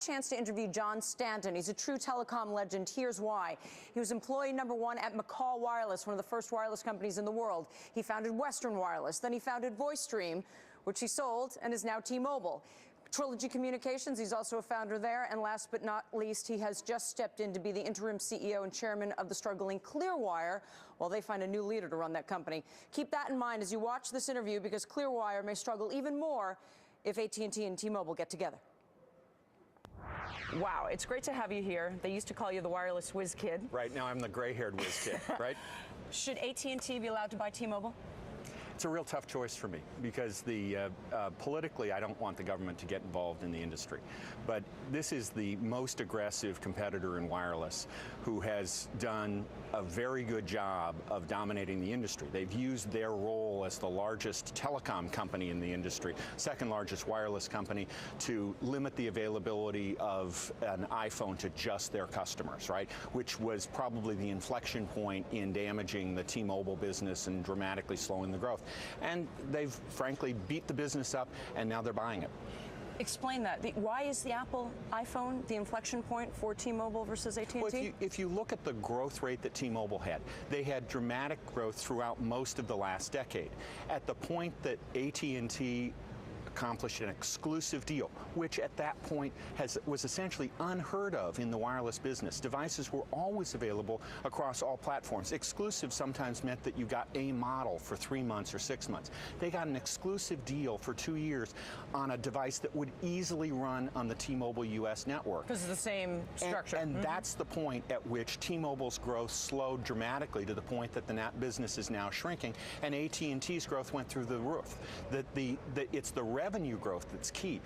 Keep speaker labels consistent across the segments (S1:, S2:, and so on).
S1: chance to interview John Stanton. He's a true telecom legend. Here's why. He was employee #1 at McCall Wireless, one of the first wireless companies in the world. He founded Western Wireless. Then he founded VoiceStream, which he sold and is now T-Mobile. Trilogy Communications, he's also a founder there. And last but not least, he has just stepped in to be the interim CEO and chairman of the struggling Clearwire while they find a new leader to run that company. Keep that in mind as you watch this interview, because Clearwire may struggle even more if AT&T and T-Mobile get together. Wow, it's great to have you here. They used to call you the wireless whiz kid.
S2: Right, now I'm the gray-haired whiz kid, right?
S1: Should AT&T be allowed to buy T-Mobile?
S2: It's a real tough choice for me because politically I don't want the government to get involved in the industry. But this is the most aggressive competitor in wireless who has done a very good job of dominating the industry. They've used their role as the largest telecom company in the industry, second largest wireless company, to limit the availability of an iPhone to just their customers, right? Which was probably the inflection point in damaging the T-Mobile business and dramatically slowing the growth. And they've frankly beat the business up, and now they're buying it.
S1: Explain that. Why is the Apple iPhone the inflection point for T-Mobile versus AT&T?
S2: Well, if you look at the growth rate that T-Mobile had, they had dramatic growth throughout most of the last decade. At the point that AT&T accomplished an exclusive deal, which at that point was essentially unheard of in the wireless business. Devices were always available across all platforms. Exclusive sometimes meant that you got a model for 3 months or 6 months. They got an exclusive deal for 2 years on a device that would easily run on the T-Mobile US network.
S1: Because of the same structure.
S2: And that's the point at which T-Mobile's growth slowed dramatically to the point that the business is now shrinking, and AT&T's growth went through the roof. It's the revenue growth that's key.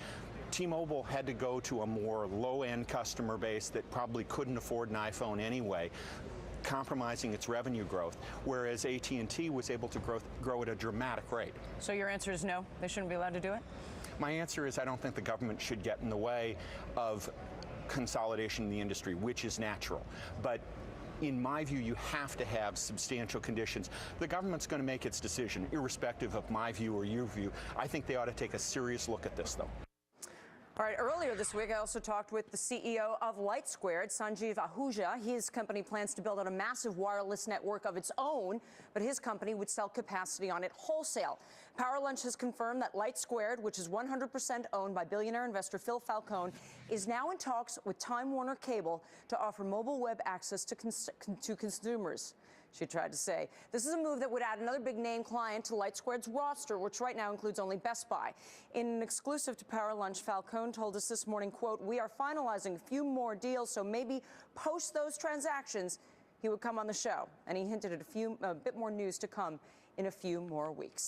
S2: T-Mobile had to go to a more low-end customer base that probably couldn't afford an iPhone anyway, compromising its revenue growth, whereas AT&T was able to grow at a dramatic rate.
S1: So your answer is no, they shouldn't be allowed to do it?
S2: My answer is I don't think the government should get in the way of consolidation in the industry, which is natural. But in my view, you have to have substantial conditions. The government's going to make its decision, irrespective of my view or your view. I think they ought to take a serious look at this, though.
S1: All right, earlier this week, I also talked with the CEO of LightSquared, Sanjeev Ahuja. His company plans to build out a massive wireless network of its own, but his company would sell capacity on it wholesale. Power Lunch has confirmed that LightSquared, which is 100% owned by billionaire investor Phil Falcone, is now in talks with Time Warner Cable to offer mobile web access to consumers. She tried to say. This is a move that would add another big-name client to LightSquared's roster, which right now includes only Best Buy. In an exclusive to Power Lunch, Falcone told us this morning, quote, "We are finalizing a few more deals, so maybe post those transactions, he would come on the show." And he hinted at a bit more news to come in a few more weeks.